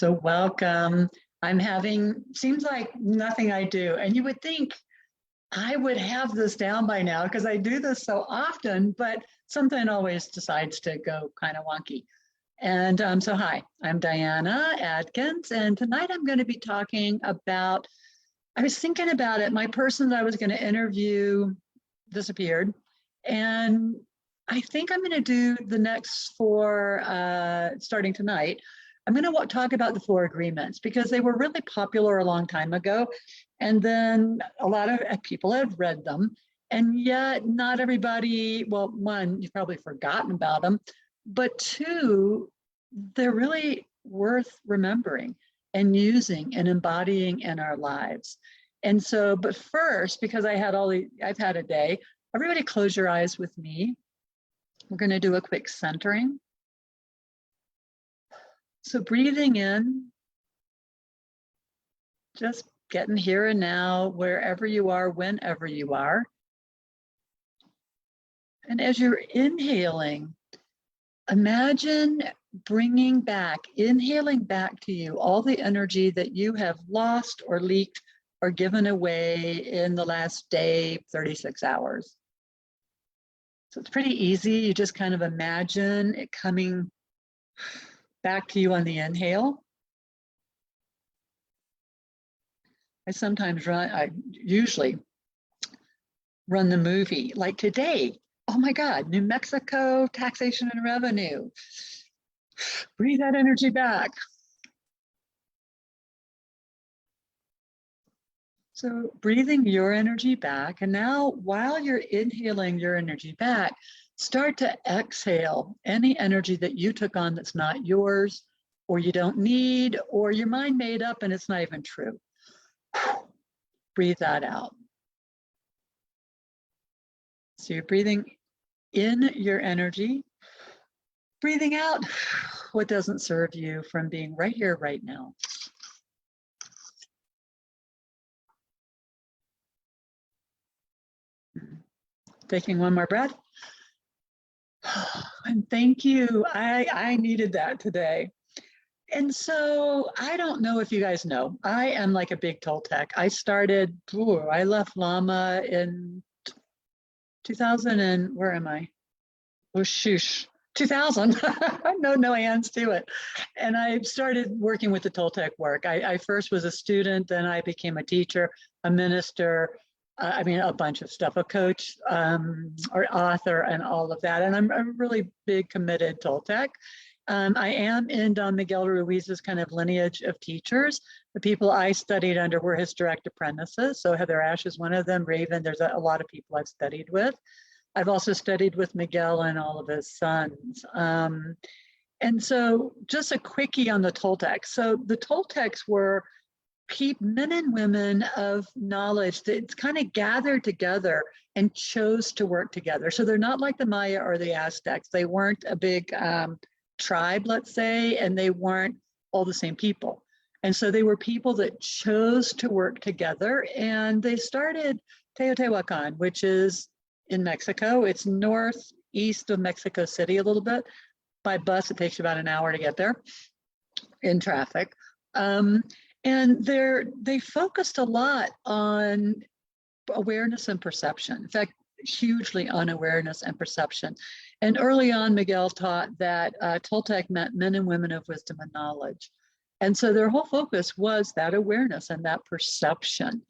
So welcome. I'm having, seems like nothing I do. And you would think I would have this down by now because I do this so often, but something always decides to go kind of wonky. And so hi, I'm Diana Adkins, and tonight I'm going to be talking about, I was thinking about it, my person that I was going to interview disappeared. And I think I'm going to do the next four, starting tonight. I'm going to talk about the four agreements because they were really popular a long time ago. And then a lot of people have read them. And yet not everybody, well, one, you've probably forgotten about them, but two, they're really worth remembering and using and embodying in our lives. And so, but first, because I've had a day, everybody close your eyes with me. We're going to do a quick centering. So breathing in, just getting here and now, wherever you are, whenever you are. And as you're inhaling, imagine inhaling back to you all the energy that you have lost or leaked or given away in the last day, 36 hours. So it's pretty easy. You just kind of imagine it coming back to you on the inhale. I usually run the movie like today. Oh my God, New Mexico, taxation and revenue. Breathe that energy back. So breathing your energy back. And now while you're inhaling your energy back, start to exhale any energy that you took on that's not yours, or you don't need, or your mind made up and it's not even true. Breathe that out. So you're breathing in your energy, breathing out what doesn't serve you from being right here, right now. Taking one more breath. And thank you. I needed that today. And so I don't know if you guys know, I am like a big Toltec. I left Lama in 2000 and where am I? Oh, shoosh, 2000. No hands to it. And I started working with the Toltec work. I first was a student, then I became a teacher, a minister, a bunch of stuff, a coach, or author and all of that. And I'm a really big committed Toltec. I am in Don Miguel Ruiz's kind of lineage of teachers. The people I studied under were his direct apprentices. So Heather Ash is one of them, Raven, there's a lot of people I've studied with. I've also studied with Miguel and all of his sons. And so just a quickie on the Toltecs. So the Toltecs were men and women of knowledge that kind of gathered together and chose to work together. So they're not like the Maya or the Aztecs. They weren't a big tribe, let's say, and they weren't all the same people. And so they were people that chose to work together, and they started Teotihuacan, which is in Mexico. It's northeast of Mexico City a little bit. By bus, it takes you about an hour to get there in traffic. And they focused a lot on awareness and perception. In fact, hugely on awareness and perception. And early on, Miguel taught that Toltec meant men and women of wisdom and knowledge. And so their whole focus was that awareness and that perception.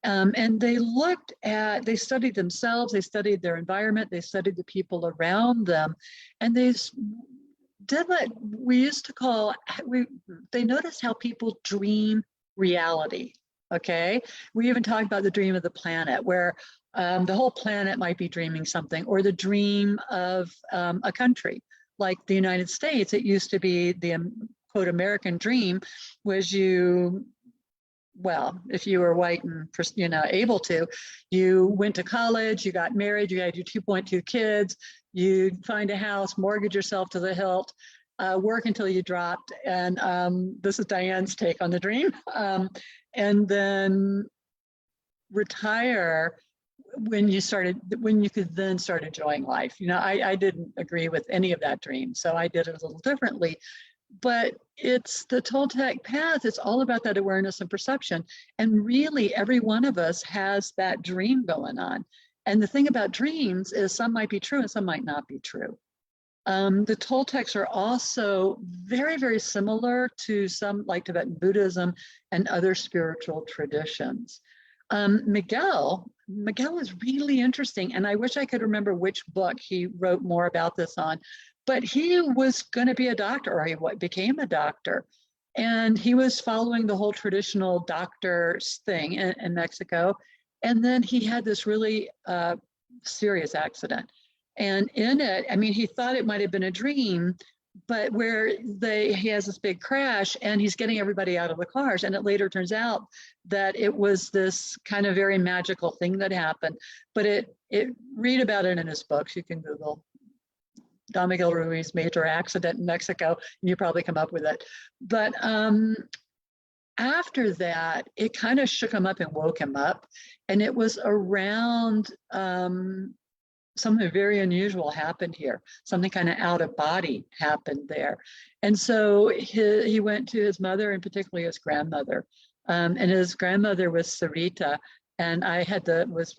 And they studied themselves, they studied their environment, they studied the people around them, and they did what we used to call, they noticed how people dream reality, okay? We even talked about the dream of the planet, where the whole planet might be dreaming something, or the dream of a country. Like the United States, it used to be the quote American dream was if you were white and able to, you went to college, you got married, you had your 2.2 kids, you find a house, mortgage yourself to the hilt, work until you dropped, and this is Diane's take on the dream, and then retire when you could then start enjoying life. I didn't agree with any of that dream, so I did it a little differently. but it's the Toltec path. It's all about that awareness and perception. And really, every one of us has that dream going on. And the thing about dreams is some might be true and some might not be true. The Toltecs are also very, very similar to some like Tibetan Buddhism and other spiritual traditions. Miguel is really interesting, and I wish I could remember which book he wrote more about this on, but he was going to be a doctor, or he became a doctor, and he was following the whole traditional doctor's thing in Mexico, and then he had this really serious accident. And in it, I mean, he thought it might have been a dream, but where he has this big crash and he's getting everybody out of the cars. And it later turns out that it was this kind of very magical thing that happened. But read about it in his books. You can Google Don Miguel Ruiz major accident in Mexico, and you probably come up with it. But after that, it kind of shook him up and woke him up. And it was around something very unusual happened here. Something kind of out of body happened there. And so he went to his mother, and particularly his grandmother. And his grandmother was Sarita. And I was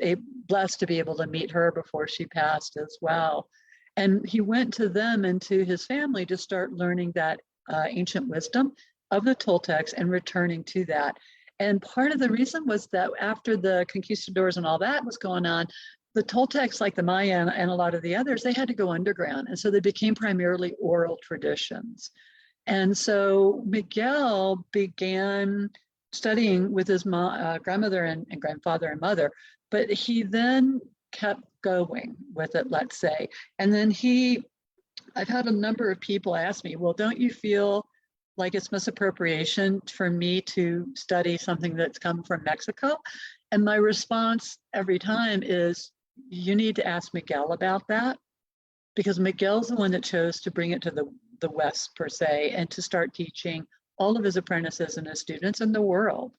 blessed to be able to meet her before she passed as well. And he went to them and to his family to start learning that ancient wisdom of the Toltecs and returning to that. And part of the reason was that after the conquistadors and all that was going on, the Toltecs, like the Maya and a lot of the others, they had to go underground. And so they became primarily oral traditions. And so Miguel began studying with his grandmother and grandfather and mother, but he then kept going with it, let's say. And then I've had a number of people ask me, well, don't you feel like it's misappropriation for me to study something that's come from Mexico? And my response every time is, you need to ask Miguel about that, because Miguel's the one that chose to bring it to the West, per se, and to start teaching all of his apprentices and his students in the world.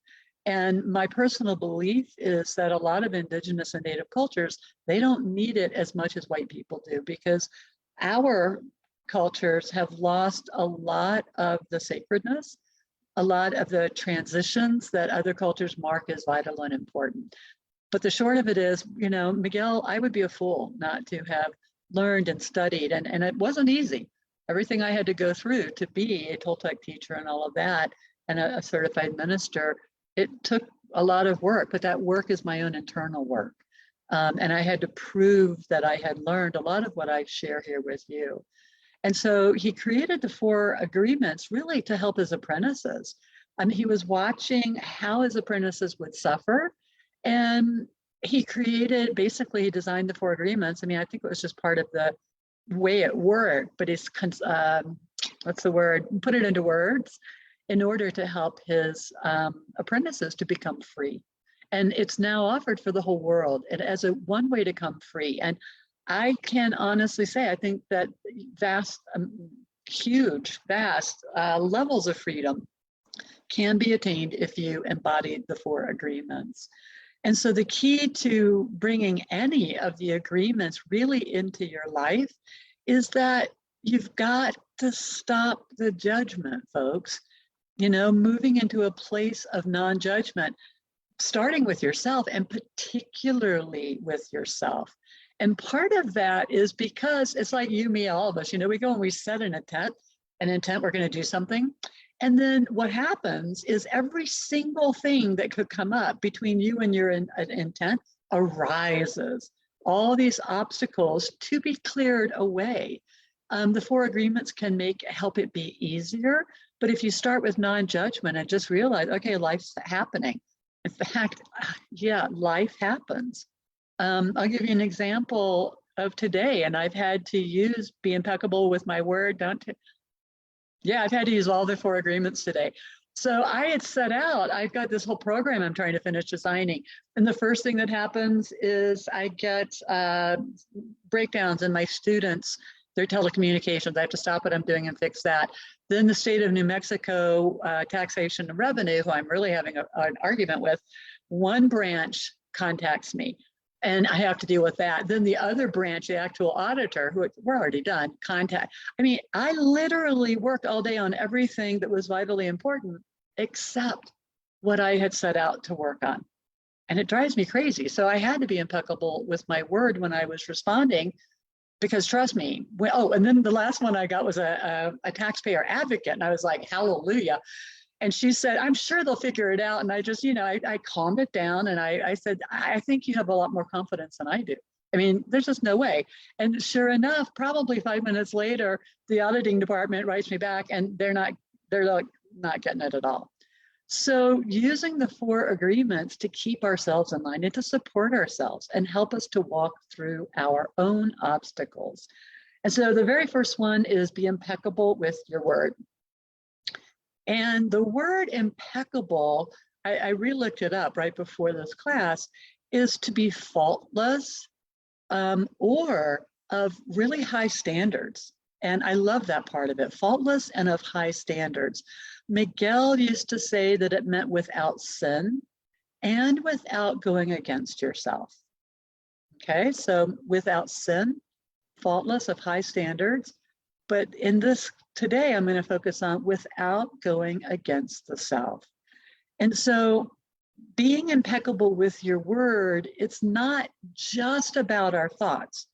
And my personal belief is that a lot of indigenous and native cultures, they don't need it as much as white people do, because our cultures have lost a lot of the sacredness, a lot of the transitions that other cultures mark as vital and important. But the short of it is, Miguel, I would be a fool not to have learned and studied. And it wasn't easy. Everything I had to go through to be a Toltec teacher and all of that, and a certified minister, it took a lot of work, but that work is my own internal work. And I had to prove that I had learned a lot of what I share here with you. And so he created the 4 agreements really to help his apprentices. He was watching how his apprentices would suffer. And he designed the 4 agreements. I mean, I think it was just part of the way it worked, but he's, what's the word? Put it into words in order to help his apprentices to become free. And it's now offered for the whole world and as one way to come free. And I can honestly say, I think that huge, vast levels of freedom can be attained if you embody the 4 agreements. And so the key to bringing any of the agreements really into your life is that you've got to stop the judgment, folks. Moving into a place of non-judgment, starting with yourself and particularly with yourself. And part of that is because it's like you, me, all of us, we go and we set an intent, we're going to do something. And then what happens is every single thing that could come up between you and your intent arises. All these obstacles to be cleared away. The 4 agreements can help it be easier. But if you start with non-judgment and just realize, okay, life's happening. In fact, yeah, life happens. I'll give you an example of today, and I've had to be impeccable with my word. I've had to use all the 4 agreements today. So I had set out, I've got this whole program I'm trying to finish designing. And the first thing that happens is I get breakdowns in my students, their telecommunications. I have to stop what I'm doing and fix that. Then the state of New Mexico taxation and revenue, who I'm really having an argument with, one branch contacts me. and I have to deal with that. Then the other branch, the actual auditor, who we're already done, contact. I mean, I literally worked all day on everything that was vitally important, except what I had set out to work on. And it drives me crazy. So I had to be impeccable with my word when I was responding, because trust me, and then the last one I got was a taxpayer advocate. And I was like, hallelujah. And she said, I'm sure they'll figure it out. And I just, I calmed it down. And I said, I think you have a lot more confidence than I do. I mean, there's just no way. And sure enough, probably 5 minutes later, the auditing department writes me back and they're not getting it at all. So using the 4 agreements to keep ourselves in line and to support ourselves and help us to walk through our own obstacles. And so the very first one is be impeccable with your word. And the word impeccable, I re-looked it up right before this class, is to be faultless or of really high standards. And I love that part of it, faultless and of high standards. Miguel used to say that it meant without sin and without going against yourself. Okay, so without sin, faultless, of high standards. But in this today, I'm going to focus on without going against the self. And so being impeccable with your word, it's not just about our thoughts.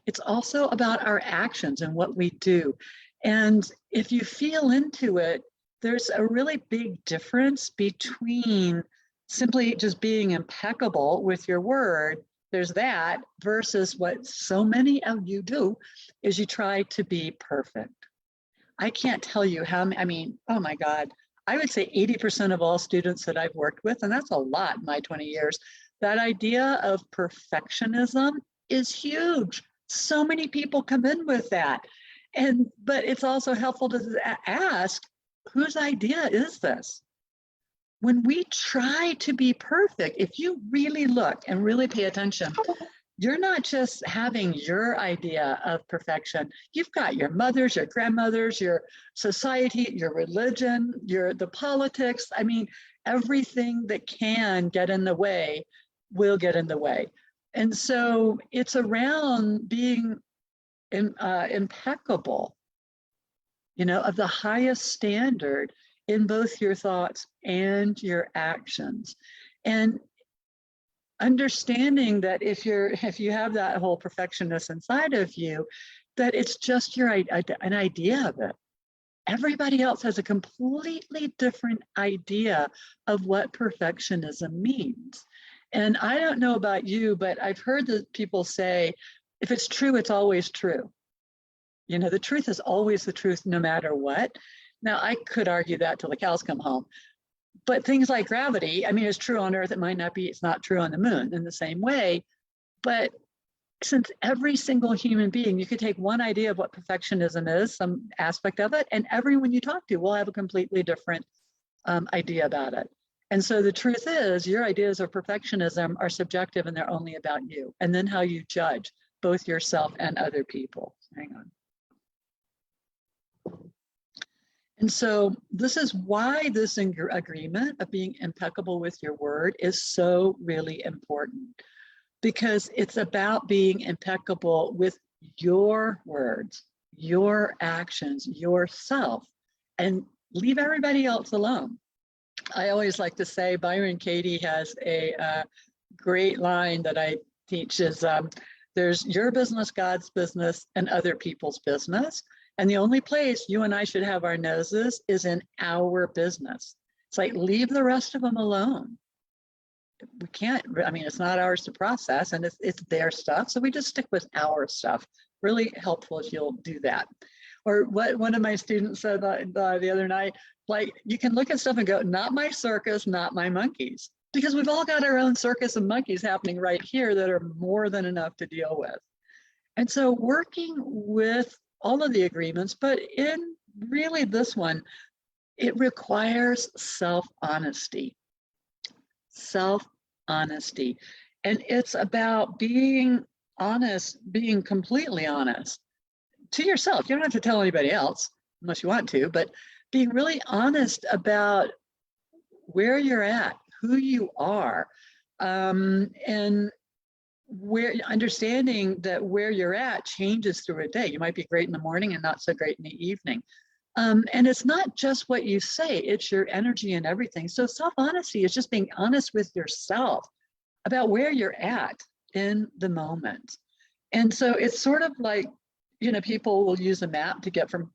It's also about our actions and what we do. And if you feel into it, there's a really big difference between simply just being impeccable with your word. There's that versus what so many of you do is you try to be perfect. I can't tell you how, I mean, oh my God, I would say 80% of all students that I've worked with, and that's a lot in my 20 years, that idea of perfectionism is huge. So many people come in with that. But it's also helpful to ask, whose idea is this? When we try to be perfect, if you really look and really pay attention, you're not just having your idea of perfection. You've got your mothers, your grandmothers, your society, your religion, the politics. I mean, everything that can get in the way will get in the way. And so it's around being impeccable, of the highest standard in both your thoughts and your actions. And understanding that if you have that whole perfectionist inside of you, that it's just an idea of it. Everybody else has a completely different idea of what perfectionism means. And I don't know about you, but I've heard that people say, if it's true, it's always true. The truth is always the truth, no matter what. Now, I could argue that till the cows come home. But things like gravity, I mean, it's true on Earth, it might not be, it's not true on the moon in the same way. But since every single human being, you could take one idea of what perfectionism is, some aspect of it, and everyone you talk to will have a completely different idea about it. And so the truth is, your ideas of perfectionism are subjective and they're only about you. And then how you judge both yourself and other people. Hang on. And so this is why this agreement of being impeccable with your word is so really important, because it's about being impeccable with your words, your actions, yourself, and leave everybody else alone. I always like to say, Byron Katie has a great line that I teach is, there's your business, God's business, and other people's business. And the only place you and I should have our noses is in our business. It's like, leave the rest of them alone. We can't, I mean, it's not ours to process and it's their stuff. So we just stick with our stuff. Really helpful if you'll do that. Or what one of my students said the other night, like, you can look at stuff and go, not my circus, not my monkeys. Because we've all got our own circus of monkeys happening right here that are more than enough to deal with. And so working with all of the agreements, but in really this one, it requires self-honesty. Self-honesty. And it's about being honest, being completely honest to yourself. You don't have to tell anybody else unless you want to, but being really honest about where you're at, who you are. And where understanding that where you're at changes through a day. You might be great in the morning and not so great in the evening. And it's not just what you say, it's your energy and everything. So self-honesty is just being honest with yourself about where you're at in the moment. And so it's sort of like, people will use a map to get from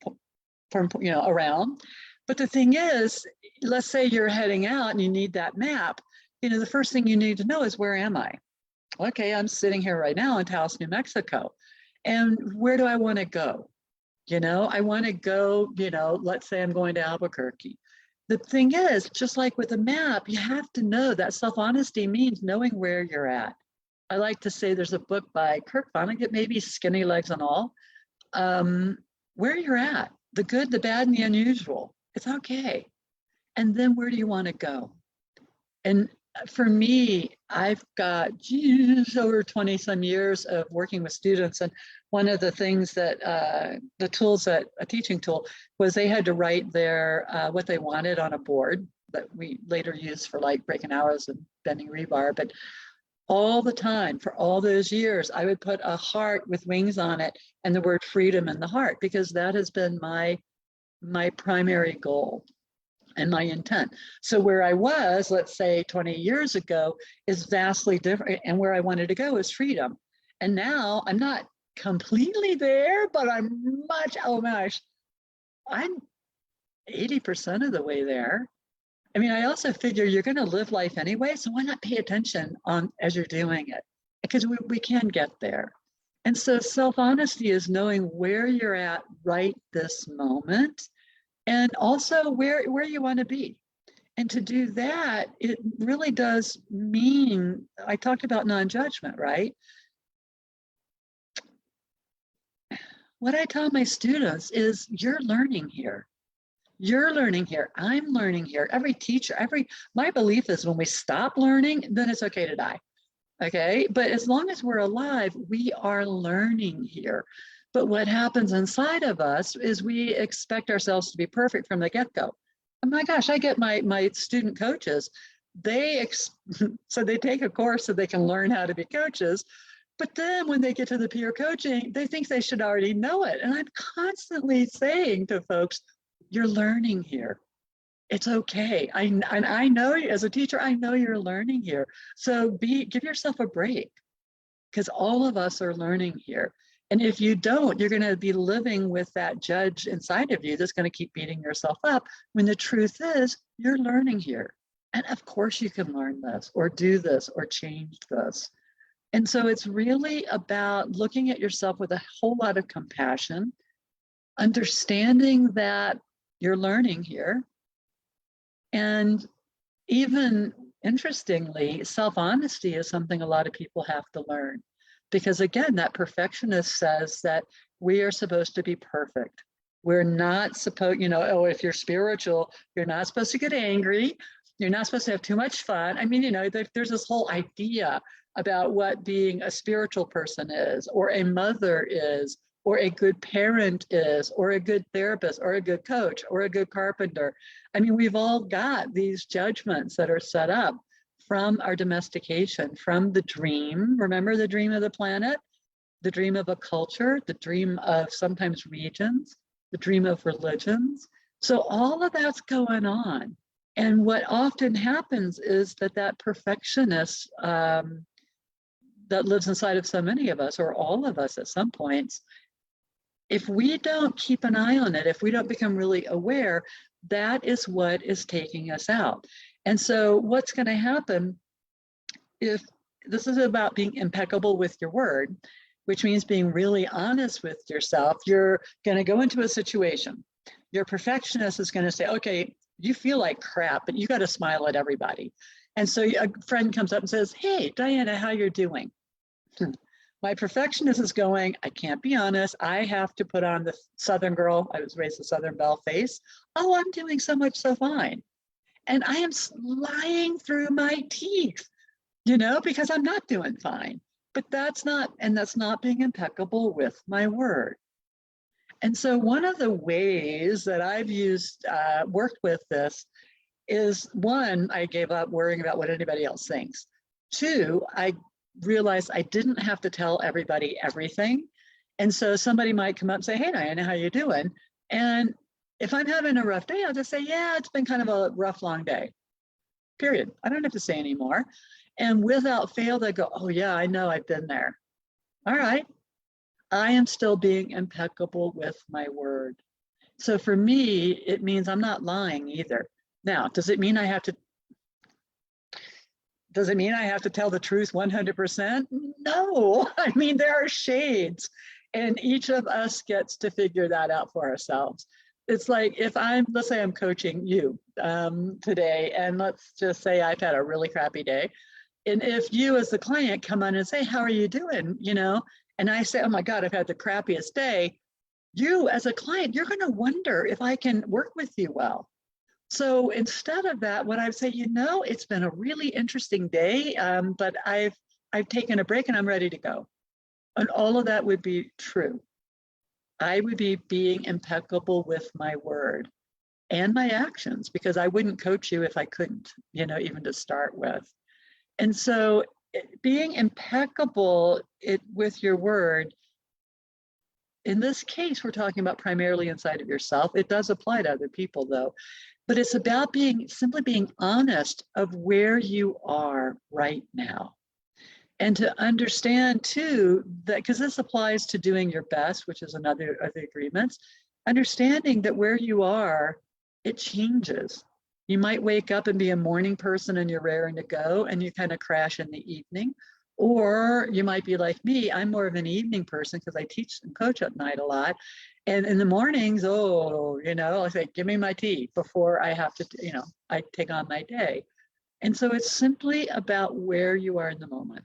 around. But the thing is, let's say you're heading out and you need that map. The first thing you need to know is, where am I? Okay, I'm sitting here right now in Taos, New Mexico. And where do I want to go? I want to go, let's say I'm going to Albuquerque. The thing is, just like with a map, you have to know that self-honesty means knowing where you're at. I like to say there's a book by Kurt Vonnegut, maybe Skinny Legs and All, where you're at, the good, the bad, and the unusual. It's okay. And then where do you want to go? And for me, I've got over 20 some years of working with students. And one of the things that the tools that a teaching tool was, they had to write their what they wanted on a board that we later used for like breaking hours and bending rebar. But all the time for all those years, I would put a heart with wings on it and the word freedom in the heart, because that has been my primary goal and my intent. So where I was, let's say 20 years ago, is vastly different. And where I wanted to go is freedom. And now I'm not completely there, but I'm I'm 80% of the way there. I mean, I also figure you're going to live life anyway, so why not pay attention as you're doing it? Because we can get there. And so self-honesty is knowing where you're at right this moment, and also where you want to be. And to do that, it really does mean, I talked about non-judgment, right? What I tell my students is, you're learning here. You're learning here. I'm learning here. Every teacher, my belief is, when we stop learning, then it's okay to die. Okay. But as long as we're alive, we are learning here. But what happens inside of us is we expect ourselves to be perfect from the get-go. Oh my gosh, I get my student coaches, so they take a course so they can learn how to be coaches. But then when they get to the peer coaching, they think they should already know it. And I'm constantly saying to folks, you're learning here. It's okay. I know, as a teacher, I know you're learning here. So give yourself a break, because all of us are learning here. And if you don't, you're going to be living with that judge inside of you that's going to keep beating yourself up, when the truth is, you're learning here. And of course you can learn this or do this or change this. And so it's really about looking at yourself with a whole lot of compassion, understanding that you're learning here. And even interestingly, self-honesty is something a lot of people have to learn. Because again, that perfectionist says that we are supposed to be perfect. We're not supposed, if you're spiritual, you're not supposed to get angry. You're not supposed to have too much fun. I mean, there's this whole idea about what being a spiritual person is, or a mother is, or a good parent is, or a good therapist, or a good coach, or a good carpenter. I mean, we've all got these judgments that are set up from our domestication, from the dream. Remember the dream of the planet, the dream of a culture, the dream of sometimes regions, the dream of religions. So all of that's going on. And what often happens is that perfectionist that lives inside of so many of us, or all of us at some points, if we don't keep an eye on it, if we don't become really aware, that is what is taking us out. And so what's going to happen, if this is about being impeccable with your word, which means being really honest with yourself, you're going to go into a situation. Your perfectionist is going to say, okay, you feel like crap, but you got to smile at everybody. And so a friend comes up and says, hey, Diana, how you're doing? My perfectionist is going, I can't be honest. I have to put on the Southern girl. I was raised a Southern belle face. Oh, I'm doing so fine. And I am lying through my teeth, because I'm not doing fine. But that's not being impeccable with my word. And so one of the ways that I've worked with this is, one, I gave up worrying about what anybody else thinks. Two, I realized I didn't have to tell everybody everything. And so somebody might come up and say, hey, Diana, how you doing? And if I'm having a rough day, I'll just say, yeah, it's been kind of a rough, long day, period. I don't have to say anymore. And without fail, they go, oh yeah, I know, I've been there. All right. I am still being impeccable with my word. So for me, it means I'm not lying either. Now, does it mean I have to tell the truth 100%? No. I mean, there are shades, and each of us gets to figure that out for ourselves. It's like let's say I'm coaching you today, and let's just say I've had a really crappy day. And if you as the client come on and say, how are you doing? And I say, oh my God, I've had the crappiest day. You as a client, you're going to wonder if I can work with you well. So instead of that, what I would say, it's been a really interesting day, but I've taken a break and I'm ready to go. And all of that would be true. I would be being impeccable with my word and my actions, because I wouldn't coach you if I couldn't, even to start with. And so being impeccable with your word, in this case, we're talking about primarily inside of yourself. It does apply to other people though, but it's about simply being honest of where you are right now. And to understand too, that because this applies to doing your best, which is another of the agreements, understanding that where you are, it changes. You might wake up and be a morning person and you're raring to go and you kind of crash in the evening. Or you might be like me, I'm more of an evening person because I teach and coach at night a lot. And in the mornings, I say, give me my tea before I have to, I take on my day. And so it's simply about where you are in the moment.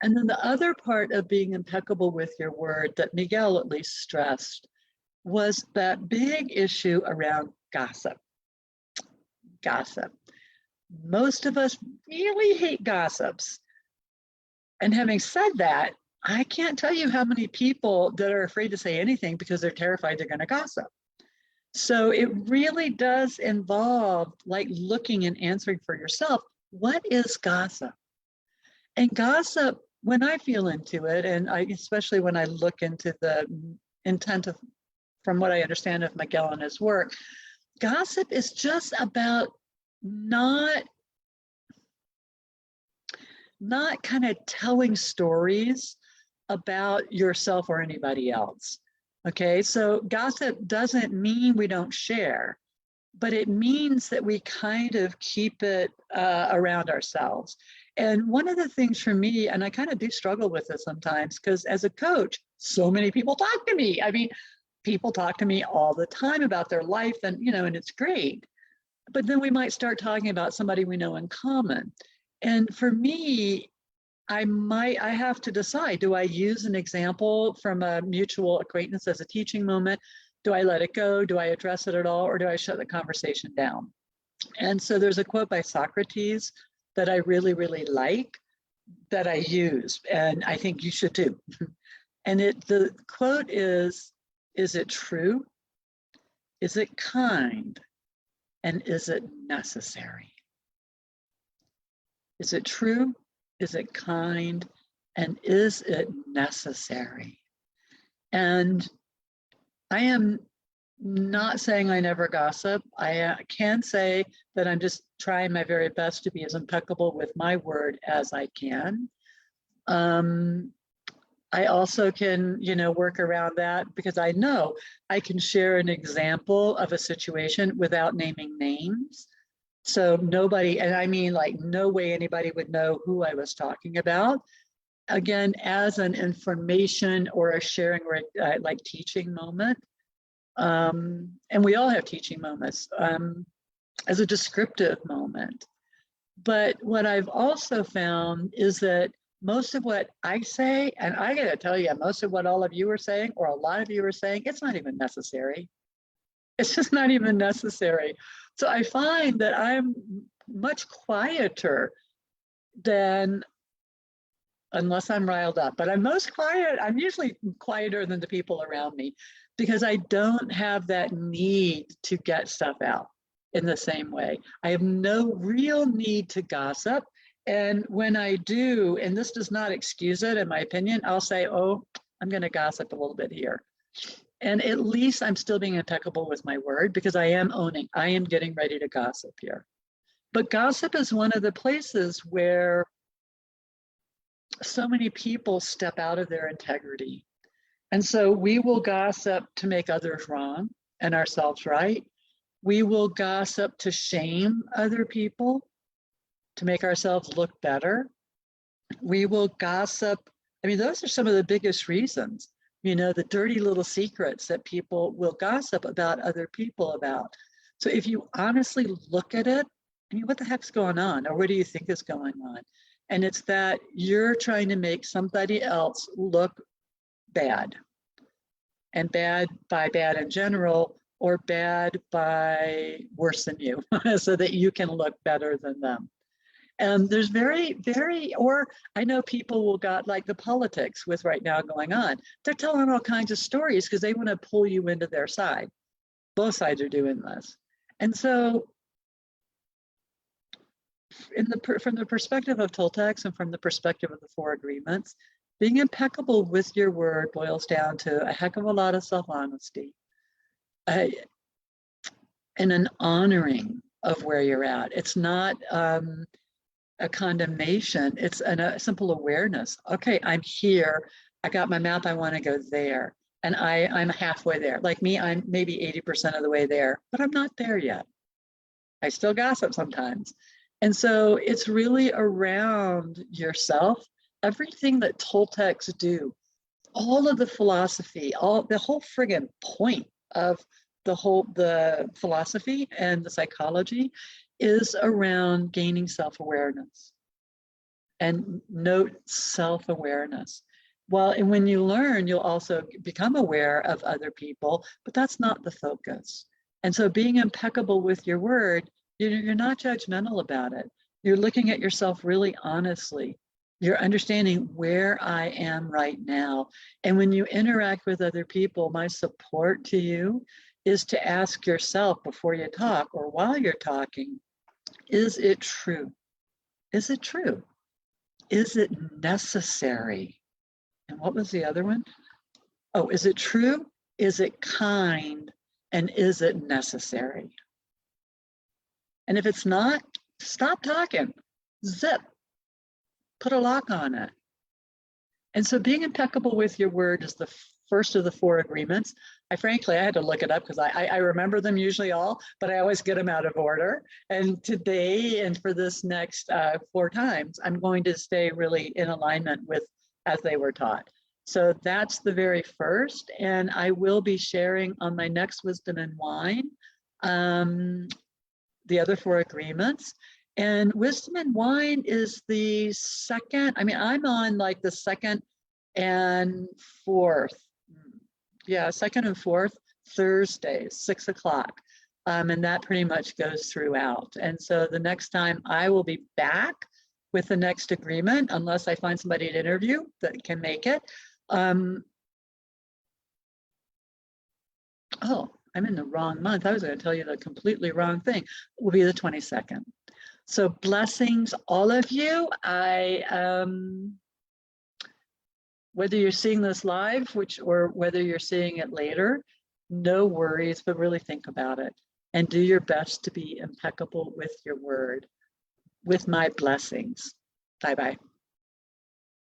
And then the other part of being impeccable with your word that Miguel at least stressed was that big issue around gossip. Gossip. Most of us really hate gossips. And having said that, I can't tell you how many people that are afraid to say anything because they're terrified they're going to gossip. So it really does involve like looking and answering for yourself. What is gossip? And gossip, when I feel into it, and especially when I look into the intent of, from what I understand of Miguel and his work, gossip is just about not kind of telling stories about yourself or anybody else. Okay, so gossip doesn't mean we don't share, but it means that we kind of keep it around ourselves. And one of the things for me, and I kind of do struggle with this sometimes, because as a coach, so many people talk to me. I mean, people talk to me all the time about their life, and and it's great. But then we might start talking about somebody we know in common. And for me, I have to decide, do I use an example from a mutual acquaintance as a teaching moment? Do I let it go? Do I address it at all? Or do I shut the conversation down? And so there's a quote by Socrates that I really, really like that I use, and I think you should too. And the quote is it true? Is it kind? And is it necessary? Is it true? Is it kind? And is it necessary? And I am not saying I never gossip. I can say that I'm just trying my very best to be as impeccable with my word as I can. I also can, work around that because I know I can share an example of a situation without naming names. So nobody, and I mean like no way anybody would know who I was talking about. Again, as an information or a sharing or like teaching moment. And we all have teaching moments as a descriptive moment. But what I've also found is that most of what I say, and I gotta tell you, most of what all of you are saying, or a lot of you are saying, it's not even necessary. It's just not even necessary. So I find that I'm much quieter than, unless I'm riled up, but I'm most quiet. I'm usually quieter than the people around me because I don't have that need to get stuff out in the same way. I have no real need to gossip. And when I do, and this does not excuse it, in my opinion, I'll say, oh, I'm going to gossip a little bit here. And at least I'm still being impeccable with my word because I am owning, I am getting ready to gossip here. But gossip is one of the places where so many people step out of their integrity. And so we will gossip to make others wrong and ourselves right. We will gossip to shame other people, to make ourselves look better. We will gossip. I mean, those are some of the biggest reasons, you know, the dirty little secrets that people will gossip about other people about. So if you honestly look at it, I mean, what the heck's going on? Or what do you think is going on? And it's that you're trying to make somebody else look bad, and bad by bad in general, or bad by worse than you, so that you can look better than them. And there's or I know people will got like the politics with right now going on. They're telling all kinds of stories because they want to pull you into their side. Both sides are doing this. And so from the perspective of Toltecs and from the perspective of the Four Agreements, being impeccable with your word boils down to a heck of a lot of self-honesty and an honoring of where you're at. It's not a condemnation. It's a simple awareness. Okay, I'm here. I got my mouth. I want to go there. And I'm halfway there. Like me, I'm maybe 80% of the way there, but I'm not there yet. I still gossip sometimes. And so it's really around yourself. Everything that Toltecs do, all of the philosophy, the whole friggin' point of the philosophy and the psychology is around gaining self-awareness and note self-awareness. Well, and when you learn, you'll also become aware of other people, but that's not the focus. And so being impeccable with your word, you're not judgmental about it. You're looking at yourself really honestly. You're understanding where I am right now. And when you interact with other people, my support to you is to ask yourself before you talk or while you're talking, is it true? Is it true? Is it necessary? And what was the other one? Oh, is it true? Is it kind? And is it necessary? And if it's not, stop talking. Zip. Put a lock on it. And so being impeccable with your word is the first of the Four Agreements. I had to look it up because I remember them usually all, but I always get them out of order. And today and for this next 4 times, I'm going to stay really in alignment with as they were taught. So that's the very first. And I will be sharing on my next Wisdom and Wine, the other 4 agreements. And Wisdom and Wine is the second, I mean, I'm on like the second and fourth. Yeah, second and fourth Thursdays, 6 o'clock. And that pretty much goes throughout. And so the next time I will be back with the next agreement, unless I find somebody to interview that can make it. Oh, I'm in the wrong month. I was going to tell you the completely wrong thing. Will be the 22nd. So blessings, all of you. Whether you're seeing this live, or whether you're seeing it later, no worries, but really think about it and do your best to be impeccable with your word. With my blessings. Bye-bye.